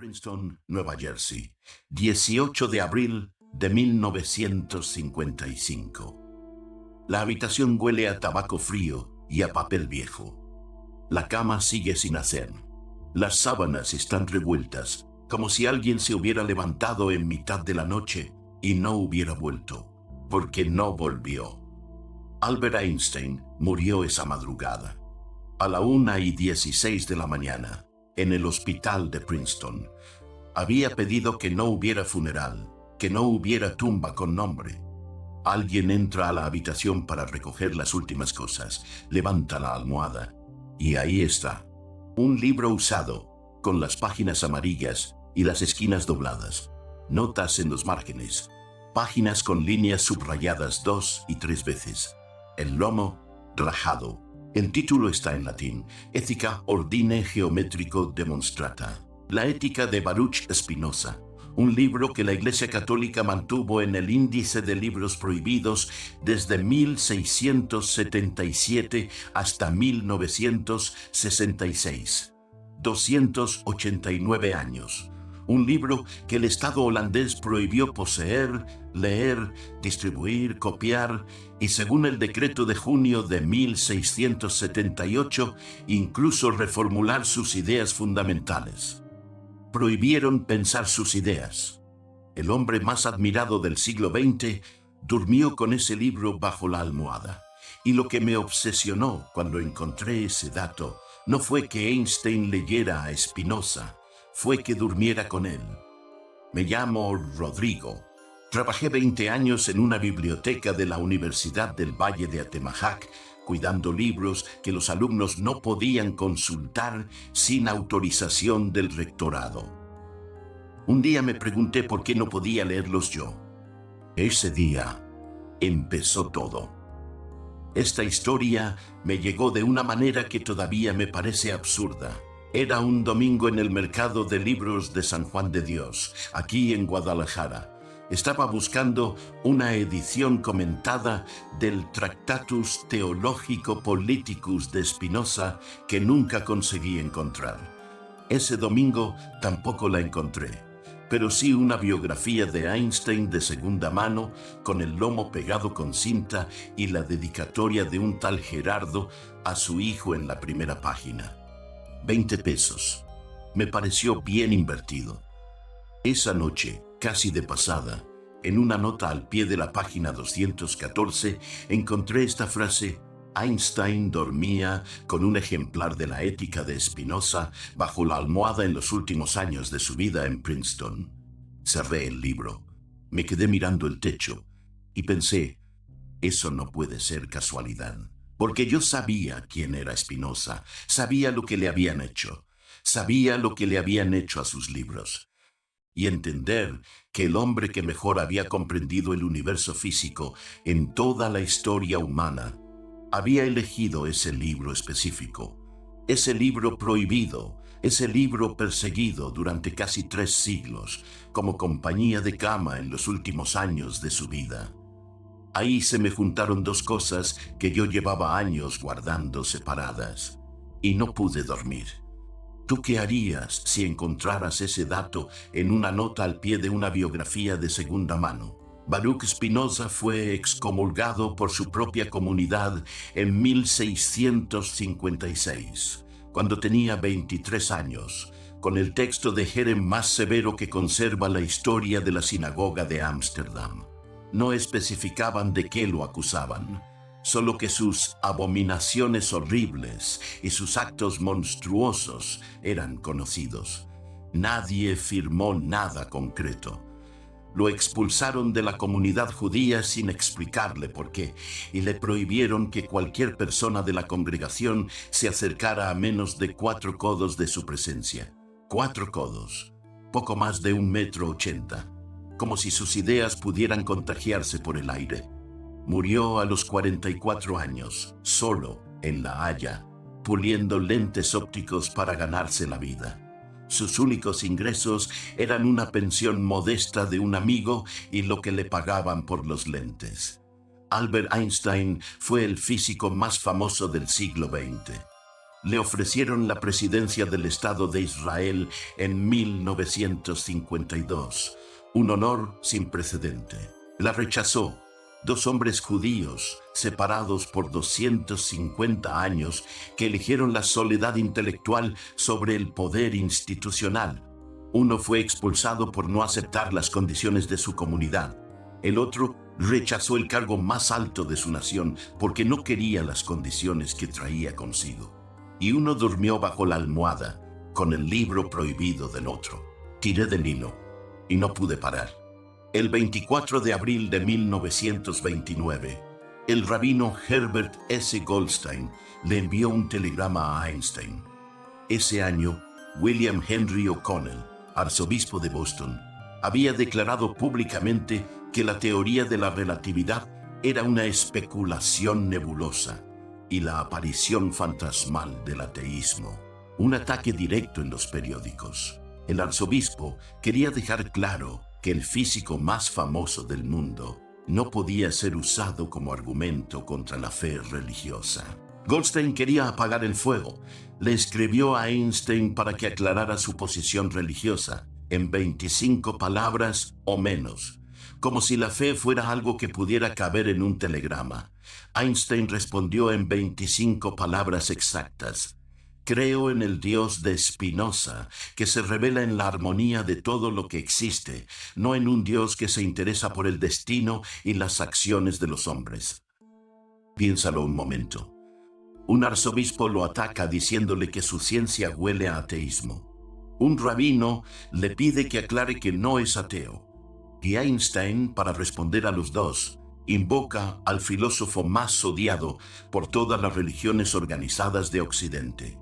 Princeton, Nueva Jersey, 18 de abril de 1955. La habitación huele a tabaco frío y a papel viejo. La cama sigue sin hacer. Las sábanas están revueltas, como si alguien se hubiera levantado en mitad de la noche y no hubiera vuelto, porque no volvió. Albert Einstein murió esa madrugada, a la 1:16 de la mañana, en el hospital de Princeton. Había pedido que no hubiera funeral, que no hubiera tumba con nombre. Alguien entra a la habitación para recoger las últimas cosas, levanta la almohada, y ahí está, un libro usado, con las páginas amarillas y las esquinas dobladas, notas en los márgenes, páginas con líneas subrayadas 2 y 3 veces, el lomo rajado. El título está en latín: Ethica Ordine Geometrico Demonstrata. La ética de Baruch Spinoza, un libro que la Iglesia Católica mantuvo en el índice de libros prohibidos desde 1677 hasta 1966. 289 años. Un libro que el Estado holandés prohibió poseer, leer, distribuir, copiar y, según el decreto de junio de 1678, incluso reformular sus ideas fundamentales. Prohibieron pensar sus ideas. El hombre más admirado del siglo XX durmió con ese libro bajo la almohada. Y lo que me obsesionó cuando encontré ese dato no fue que Einstein leyera a Spinoza, fue que durmiera con él. Me llamo Rodrigo. Trabajé 20 años en una biblioteca de la Universidad del Valle de Atemajac, cuidando libros que los alumnos no podían consultar sin autorización del rectorado. Un día me pregunté por qué no podía leerlos yo. Ese día empezó todo. Esta historia me llegó de una manera que todavía me parece absurda. Era un domingo en el mercado de libros de San Juan de Dios, aquí en Guadalajara. Estaba buscando una edición comentada del Tractatus Theologico Politicus de Spinoza que nunca conseguí encontrar. Ese domingo tampoco la encontré, pero sí una biografía de Einstein de segunda mano, con el lomo pegado con cinta y la dedicatoria de un tal Gerardo a su hijo en la primera página. 20 pesos. Me pareció bien invertido. Esa noche, casi de pasada, en una nota al pie de la página 214, encontré esta frase: Einstein dormía con un ejemplar de la Ética de Spinoza bajo la almohada en los últimos años de su vida en Princeton. Cerré el libro, me quedé mirando el techo y pensé, eso no puede ser casualidad, porque yo sabía quién era Spinoza, sabía lo que le habían hecho, sabía lo que le habían hecho a sus libros. Y entender que el hombre que mejor había comprendido el universo físico en toda la historia humana había elegido ese libro específico, ese libro prohibido, ese libro perseguido durante casi 3 siglos como compañía de cama en los últimos años de su vida. Ahí se me juntaron dos cosas que yo llevaba años guardando separadas y no pude dormir. ¿Tú qué harías si encontraras ese dato en una nota al pie de una biografía de segunda mano? Baruch Spinoza fue excomulgado por su propia comunidad en 1656, cuando tenía 23 años, con el texto de Jerem más severo que conserva la historia de la sinagoga de Ámsterdam. No especificaban de qué lo acusaban, solo que sus abominaciones horribles y sus actos monstruosos eran conocidos. Nadie firmó nada concreto. Lo expulsaron de la comunidad judía sin explicarle por qué, y le prohibieron que cualquier persona de la congregación se acercara a menos de 4 codos de su presencia. 4 codos, poco más de 1,80 m, como si sus ideas pudieran contagiarse por el aire. Murió a los 44 años, solo en La Haya, puliendo lentes ópticos para ganarse la vida. Sus únicos ingresos eran una pensión modesta de un amigo y lo que le pagaban por los lentes. Albert Einstein fue el físico más famoso del siglo XX. le ofrecieron la presidencia del Estado de Israel en 1952, un honor sin precedente. La rechazó. Dos hombres judíos, separados por 250 años, que eligieron la soledad intelectual sobre el poder institucional. Uno fue expulsado por no aceptar las condiciones de su comunidad. El otro rechazó el cargo más alto de su nación porque no quería las condiciones que traía consigo. Y uno durmió bajo la almohada con el libro prohibido del otro. Tiré del hilo y no pude parar. El 24 de abril de 1929, el rabino Herbert S. Goldstein le envió un telegrama a Einstein. Ese año, William Henry O'Connell, arzobispo de Boston, había declarado públicamente que la teoría de la relatividad era una especulación nebulosa y la aparición fantasmal del ateísmo. Un ataque directo en los periódicos. El arzobispo quería dejar claro que el físico más famoso del mundo no podía ser usado como argumento contra la fe religiosa. Goldstein quería apagar el fuego. Le escribió a Einstein para que aclarara su posición religiosa en 25 palabras o menos, como si la fe fuera algo que pudiera caber en un telegrama. Einstein respondió en 25 palabras exactas: creo en el Dios de Spinoza, que se revela en la armonía de todo lo que existe, no en un Dios que se interesa por el destino y las acciones de los hombres. Piénsalo un momento. Un arzobispo lo ataca diciéndole que su ciencia huele a ateísmo. Un rabino le pide que aclare que no es ateo. Y Einstein, para responder a los dos, invoca al filósofo más odiado por todas las religiones organizadas de Occidente.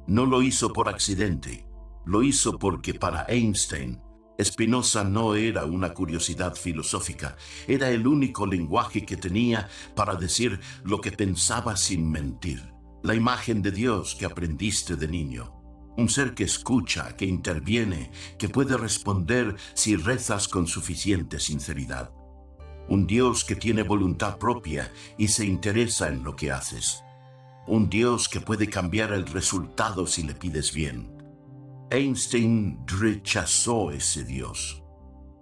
No lo hizo por accidente, lo hizo porque para Einstein, Spinoza no era una curiosidad filosófica, era el único lenguaje que tenía para decir lo que pensaba sin mentir. La imagen de Dios que aprendiste de niño. Un ser que escucha, que interviene, que puede responder si rezas con suficiente sinceridad. Un Dios que tiene voluntad propia y se interesa en lo que haces. Un Dios que puede cambiar el resultado si le pides bien. Einstein rechazó ese Dios.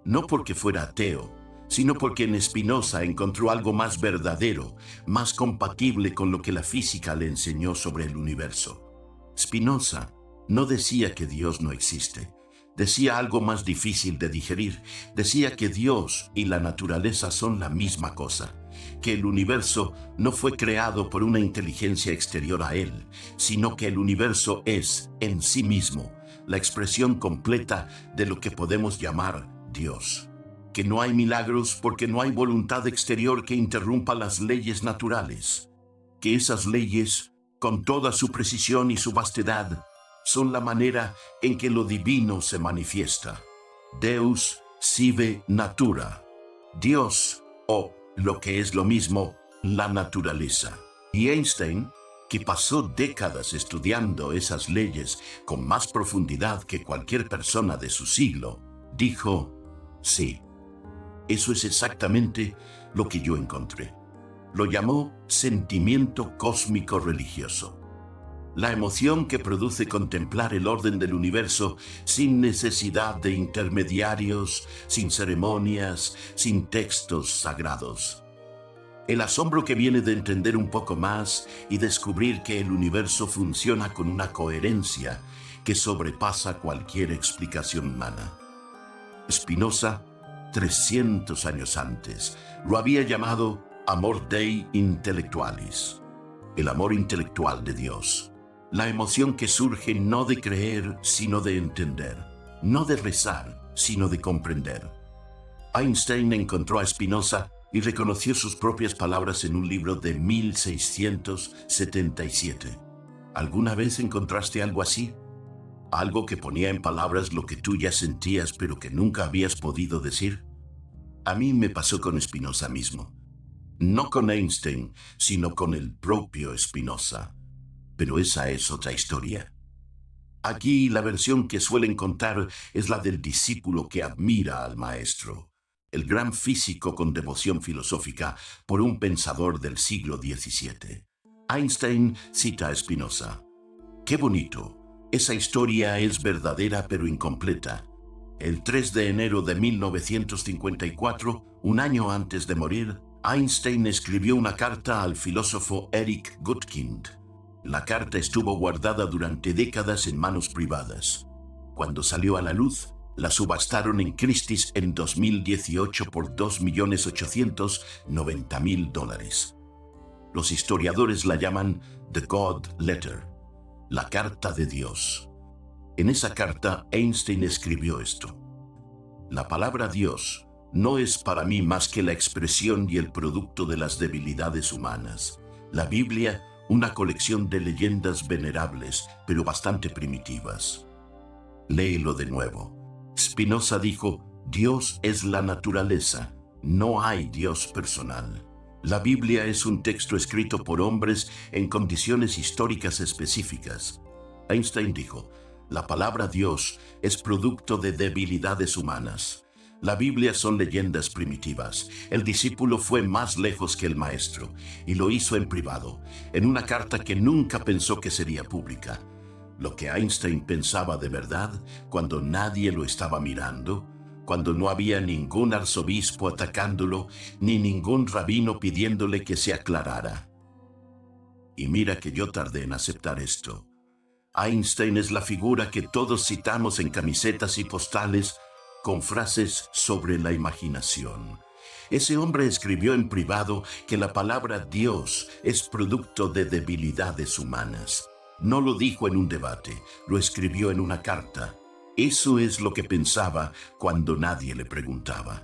No porque fuera ateo, sino porque en Spinoza encontró algo más verdadero, más compatible con lo que la física le enseñó sobre el universo. Spinoza no decía que Dios no existe. Decía algo más difícil de digerir. Decía que Dios y la naturaleza son la misma cosa, que el universo no fue creado por una inteligencia exterior a él, sino que el universo es, en sí mismo, la expresión completa de lo que podemos llamar Dios. Que no hay milagros porque no hay voluntad exterior que interrumpa las leyes naturales. Que esas leyes, con toda su precisión y su vastedad, son la manera en que lo divino se manifiesta. Deus sive natura. Dios, o lo que es lo mismo, la naturaleza. Y Einstein, que pasó décadas estudiando esas leyes con más profundidad que cualquier persona de su siglo, dijo: sí, eso es exactamente lo que yo encontré. Lo llamó sentimiento cósmico religioso. La emoción que produce contemplar el orden del universo sin necesidad de intermediarios, sin ceremonias, sin textos sagrados. El asombro que viene de entender un poco más y descubrir que el universo funciona con una coherencia que sobrepasa cualquier explicación humana. Spinoza, 300 años antes, lo había llamado amor Dei intellectualis, el amor intelectual de Dios. La emoción que surge no de creer, sino de entender, no de rezar, sino de comprender. Einstein encontró a Spinoza y reconoció sus propias palabras en un libro de 1677. ¿Alguna vez encontraste algo así? ¿Algo que ponía en palabras lo que tú ya sentías pero que nunca habías podido decir? A mí me pasó con Spinoza mismo. No con Einstein, sino con el propio Spinoza. Pero esa es otra historia. Aquí la versión que suelen contar es la del discípulo que admira al maestro, el gran físico con devoción filosófica por un pensador del siglo XVII. Einstein cita a Spinoza: ¡Qué bonito! Esa historia es verdadera pero incompleta. El 3 de enero de 1954, un año antes de morir, Einstein escribió una carta al filósofo Eric Gutkind. La carta estuvo guardada durante décadas en manos privadas. Cuando salió a la luz, la subastaron en Christie's en 2018 por $2.890.000. Los historiadores la llaman The God Letter, la carta de Dios. En esa carta, Einstein escribió esto: la palabra Dios no es para mí más que la expresión y el producto de las debilidades humanas. La Biblia, una colección de leyendas venerables, pero bastante primitivas. Léelo de nuevo. Spinoza dijo: Dios es la naturaleza, no hay Dios personal. La Biblia es un texto escrito por hombres en condiciones históricas específicas. Einstein dijo: la palabra Dios es producto de debilidades humanas. La Biblia son leyendas primitivas. El discípulo fue más lejos que el maestro, y lo hizo en privado, en una carta que nunca pensó que sería pública. Lo que Einstein pensaba de verdad, cuando nadie lo estaba mirando, cuando no había ningún arzobispo atacándolo, ni ningún rabino pidiéndole que se aclarara. Y mira que yo tardé en aceptar esto. Einstein es la figura que todos citamos en camisetas y postales con frases sobre la imaginación. Ese hombre escribió en privado que la palabra Dios es producto de debilidades humanas. No lo dijo en un debate, lo escribió en una carta. Eso es lo que pensaba cuando nadie le preguntaba.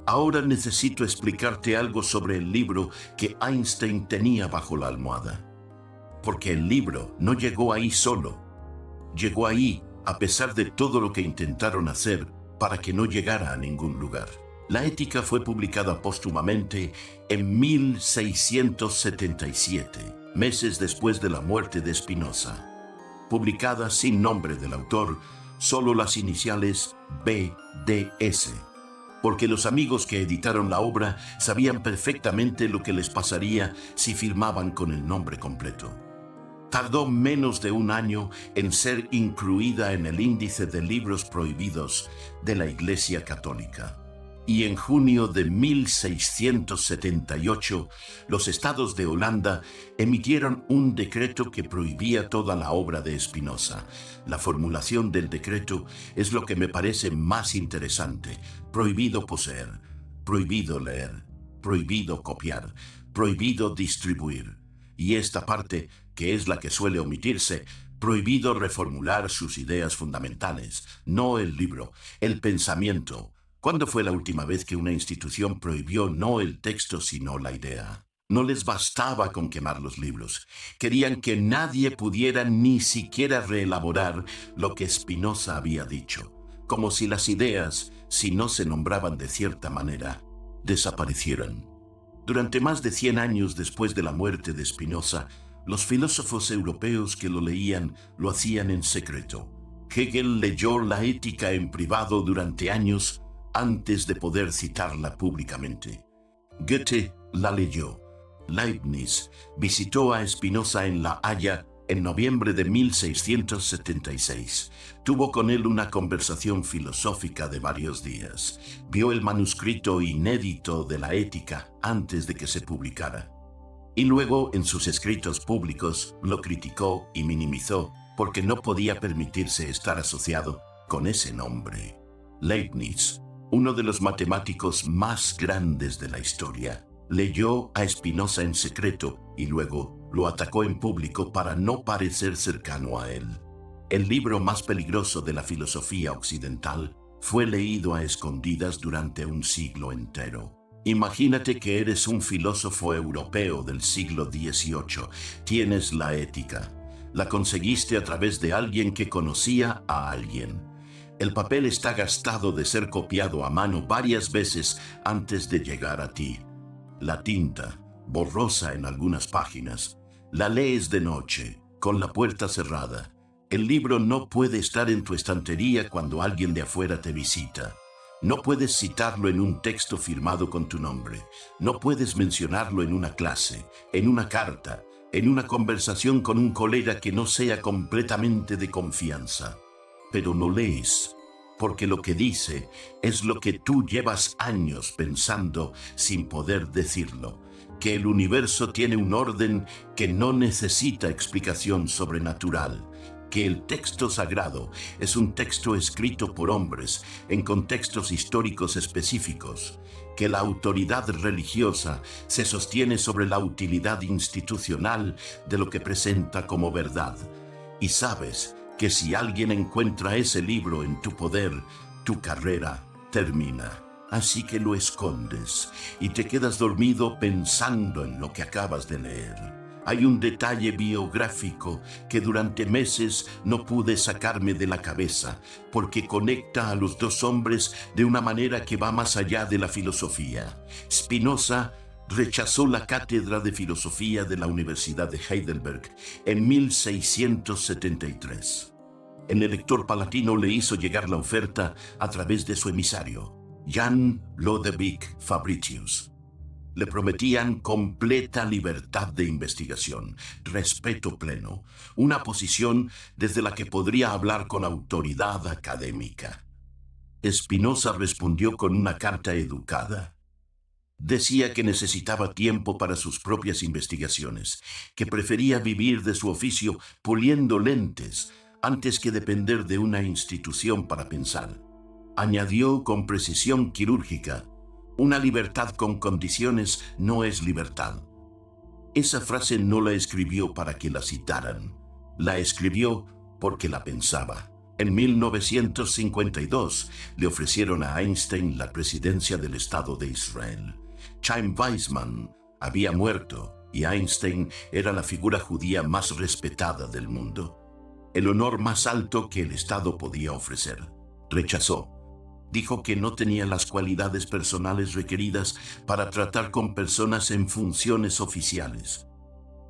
Ahora necesito explicarte algo sobre el libro que Einstein tenía bajo la almohada. Porque el libro no llegó ahí solo. Llegó ahí a pesar de todo lo que intentaron hacer para que no llegara a ningún lugar. La Ética fue publicada póstumamente en 1677, meses después de la muerte de Spinoza. Publicada sin nombre del autor, solo las iniciales BDS, porque los amigos que editaron la obra sabían perfectamente lo que les pasaría si firmaban con el nombre completo. Tardó menos de un año en ser incluida en el índice de libros prohibidos de la Iglesia Católica. Y en junio de 1678, los estados de Holanda emitieron un decreto que prohibía toda la obra de Spinoza. La formulación del decreto es lo que me parece más interesante. Prohibido poseer, prohibido leer, prohibido copiar, prohibido distribuir. Y esta parte, que es la que suele omitirse, prohibido reformular sus ideas fundamentales, no el libro, el pensamiento. ¿Cuándo fue la última vez que una institución prohibió no el texto sino la idea? No les bastaba con quemar los libros. Querían que nadie pudiera ni siquiera reelaborar lo que Spinoza había dicho, como si las ideas, si no se nombraban de cierta manera, desaparecieran. Durante más de 100 años después de la muerte de Spinoza, los filósofos europeos que lo leían lo hacían en secreto. Hegel leyó la Ética en privado durante años antes de poder citarla públicamente. Goethe la leyó. Leibniz visitó a Spinoza en La Haya en noviembre de 1676. Tuvo con él una conversación filosófica de varios días. Vio el manuscrito inédito de la Ética antes de que se publicara. Y luego, en sus escritos públicos, lo criticó y minimizó porque no podía permitirse estar asociado con ese nombre. Leibniz, uno de los matemáticos más grandes de la historia, leyó a Spinoza en secreto y luego lo atacó en público para no parecer cercano a él. El libro más peligroso de la filosofía occidental fue leído a escondidas durante un siglo entero. Imagínate que eres un filósofo europeo del siglo XVIII. Tienes la Ética. La conseguiste a través de alguien que conocía a alguien. El papel está gastado de ser copiado a mano varias veces antes de llegar a ti. La tinta, borrosa en algunas páginas. La lees de noche, con la puerta cerrada. El libro no puede estar en tu estantería cuando alguien de afuera te visita. No puedes citarlo en un texto firmado con tu nombre. No puedes mencionarlo en una clase, en una carta, en una conversación con un colega que no sea completamente de confianza. Pero no lees, porque lo que dice es lo que tú llevas años pensando sin poder decirlo, que el universo tiene un orden que no necesita explicación sobrenatural, que el texto sagrado es un texto escrito por hombres en contextos históricos específicos, que la autoridad religiosa se sostiene sobre la utilidad institucional de lo que presenta como verdad. Y sabes que si alguien encuentra ese libro en tu poder, tu carrera termina. Así que lo escondes y te quedas dormido pensando en lo que acabas de leer. Hay un detalle biográfico que durante meses no pude sacarme de la cabeza, porque conecta a los dos hombres de una manera que va más allá de la filosofía. Spinoza rechazó la cátedra de filosofía de la Universidad de Heidelberg en 1673. El elector palatino le hizo llegar la oferta a través de su emisario, Jan Lodewijk Fabricius. Le prometían completa libertad de investigación, respeto pleno, una posición desde la que podría hablar con autoridad académica. Spinoza respondió con una carta educada. Decía que necesitaba tiempo para sus propias investigaciones, que prefería vivir de su oficio puliendo lentes antes que depender de una institución para pensar. Añadió con precisión quirúrgica: una libertad con condiciones no es libertad. Esa frase no la escribió para que la citaran. La escribió porque la pensaba. En 1952 le ofrecieron a Einstein la presidencia del Estado de Israel. Chaim Weizmann había muerto y Einstein era la figura judía más respetada del mundo. El honor más alto que el Estado podía ofrecer. Rechazó. Dijo que no tenía las cualidades personales requeridas para tratar con personas en funciones oficiales,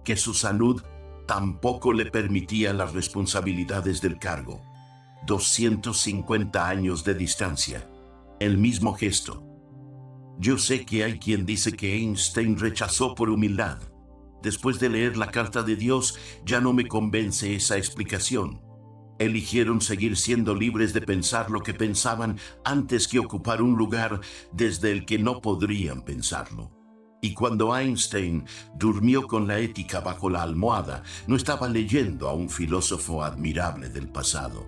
que su salud tampoco le permitía las responsabilidades del cargo. 250 años de distancia, el mismo gesto. Yo sé que hay quien dice que Einstein rechazó por humildad. Después de leer la carta de Dios, ya no me convence esa explicación. Eligieron seguir siendo libres de pensar lo que pensaban antes que ocupar un lugar desde el que no podrían pensarlo. Y cuando Einstein durmió con la ética bajo la almohada, no estaba leyendo a un filósofo admirable del pasado.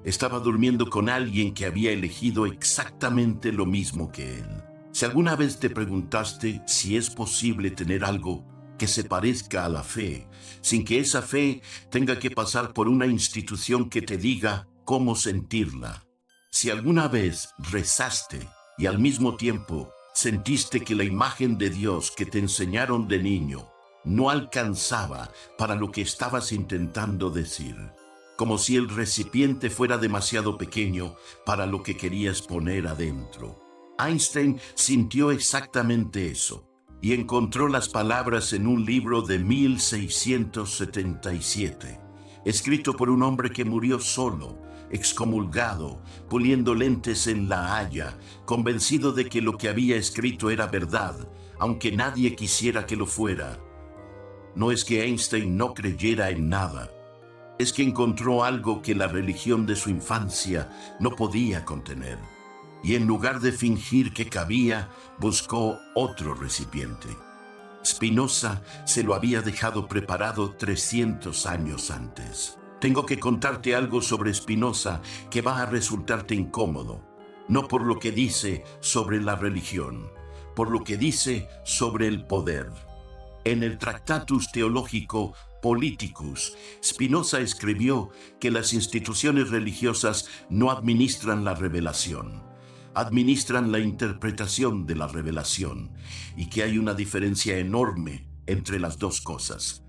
Estaba durmiendo con alguien que había elegido exactamente lo mismo que él. Si alguna vez te preguntaste si es posible tener algo que se parezca a la fe, sin que esa fe tenga que pasar por una institución que te diga cómo sentirla. Si alguna vez rezaste y al mismo tiempo sentiste que la imagen de Dios que te enseñaron de niño no alcanzaba para lo que estabas intentando decir, como si el recipiente fuera demasiado pequeño para lo que querías poner adentro. Einstein sintió exactamente eso y encontró las palabras en un libro de 1677, escrito por un hombre que murió solo, excomulgado, puliendo lentes en La Haya, convencido de que lo que había escrito era verdad, aunque nadie quisiera que lo fuera. No es que Einstein no creyera en nada, es que encontró algo que la religión de su infancia no podía contener. Y en lugar de fingir que cabía, buscó otro recipiente. Spinoza se lo había dejado preparado 300 años antes. Tengo que contarte algo sobre Spinoza que va a resultarte incómodo, no por lo que dice sobre la religión, por lo que dice sobre el poder. En el Tractatus Theologico Politicus, Spinoza escribió que las instituciones religiosas no administran la revelación, administran la interpretación de la revelación, y que hay una diferencia enorme entre las dos cosas.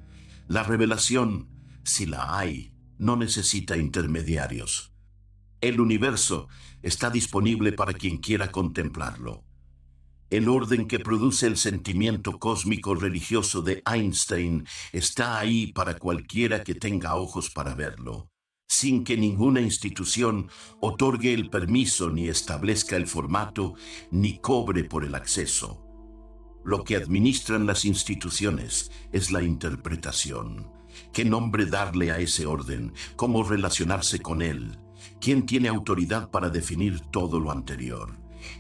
La revelación, si la hay, no necesita intermediarios. El universo está disponible para quien quiera contemplarlo. El orden que produce el sentimiento cósmico religioso de Einstein está ahí para cualquiera que tenga ojos para verlo, sin que ninguna institución otorgue el permiso ni establezca el formato ni cobre por el acceso. Lo que administran las instituciones es la interpretación. ¿Qué nombre darle a ese orden? ¿Cómo relacionarse con él? ¿Quién tiene autoridad para definir todo lo anterior?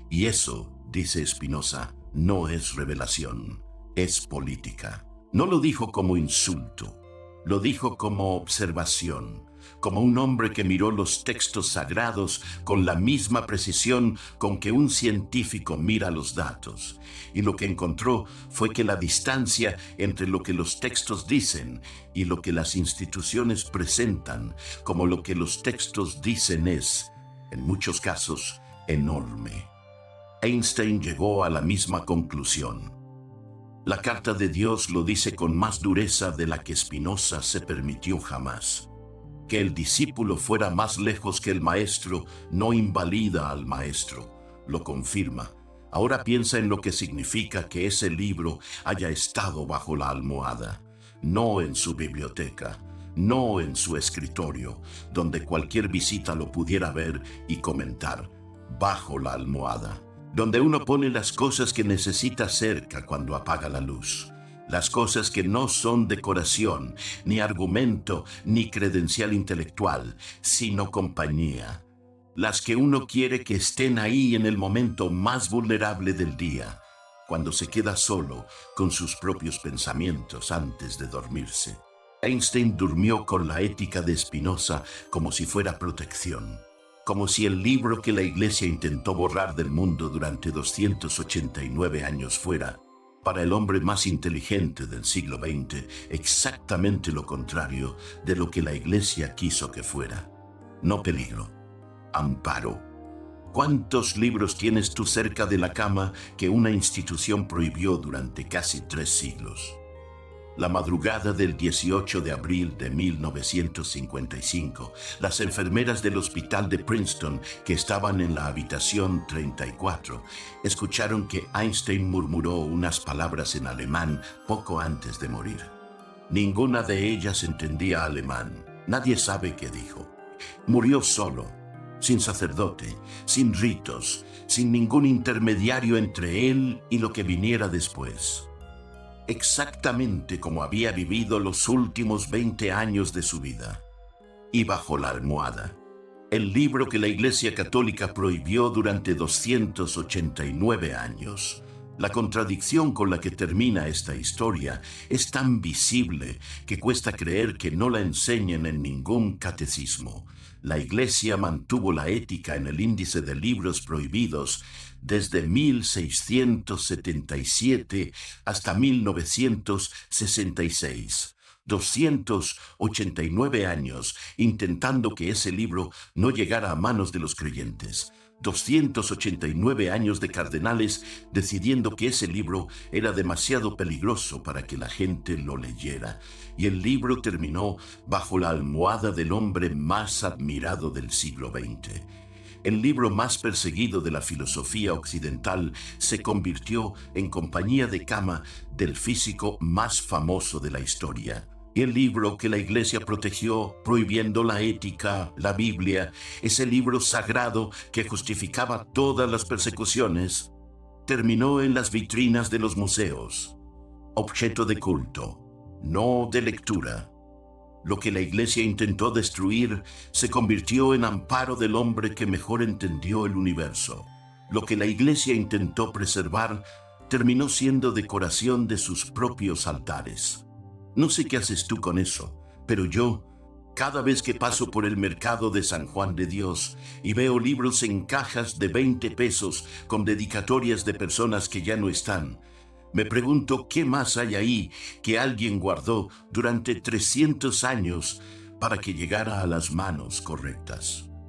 Y eso, dice Spinoza, no es revelación, es política. No lo dijo como insulto, lo dijo como observación, como un hombre que miró los textos sagrados con la misma precisión con que un científico mira los datos. Y lo que encontró fue que la distancia entre lo que los textos dicen y lo que las instituciones presentan como lo que los textos dicen es, en muchos casos, enorme. Einstein llegó a la misma conclusión. La carta de Dios lo dice con más dureza de la que Spinoza se permitió jamás. Que el discípulo fuera más lejos que el maestro no invalida al maestro, lo confirma. Ahora piensa en lo que significa que ese libro haya estado bajo la almohada, no en su biblioteca, no en su escritorio, donde cualquier visita lo pudiera ver y comentar, bajo la almohada, donde uno pone las cosas que necesita cerca cuando apaga la luz. Las cosas que no son decoración, ni argumento, ni credencial intelectual, sino compañía. Las que uno quiere que estén ahí en el momento más vulnerable del día, cuando se queda solo con sus propios pensamientos antes de dormirse. Einstein durmió con la ética de Spinoza como si fuera protección, como si el libro que la Iglesia intentó borrar del mundo durante 289 años fuera, para el hombre más inteligente del siglo XX, exactamente lo contrario de lo que la Iglesia quiso que fuera. No peligro, amparo. ¿Cuántos libros tienes tú cerca de la cama que una institución prohibió durante casi 3 siglos? La madrugada del 18 de abril de 1955, las enfermeras del hospital de Princeton, que estaban en la habitación 34, escucharon que Einstein murmuró unas palabras en alemán poco antes de morir. Ninguna de ellas entendía alemán. Nadie sabe qué dijo. Murió solo, sin sacerdote, sin ritos, sin ningún intermediario entre él y lo que viniera después. Exactamente como había vivido los últimos 20 años de su vida. Y bajo la almohada, el libro que la Iglesia Católica prohibió durante 289 años. La contradicción con la que termina esta historia es tan visible que cuesta creer que no la enseñen en ningún catecismo. La Iglesia mantuvo la ética en el índice de libros prohibidos desde 1677 hasta 1966. 289 años intentando que ese libro no llegara a manos de los creyentes. 289 años de cardenales decidiendo que ese libro era demasiado peligroso para que la gente lo leyera. Y el libro terminó bajo la almohada del hombre más admirado del siglo XX. El libro más perseguido de la filosofía occidental se convirtió en compañía de cama del físico más famoso de la historia. Y el libro que la Iglesia protegió prohibiendo la ética, la Biblia, ese libro sagrado que justificaba todas las persecuciones, terminó en las vitrinas de los museos, objeto de culto, no de lectura. Lo que la Iglesia intentó destruir se convirtió en amparo del hombre que mejor entendió el universo. Lo que la Iglesia intentó preservar terminó siendo decoración de sus propios altares. No sé qué haces tú con eso, pero yo, cada vez que paso por el mercado de San Juan de Dios y veo libros en cajas de 20 pesos con dedicatorias de personas que ya no están, me pregunto qué más hay ahí que alguien guardó durante 300 años para que llegara a las manos correctas.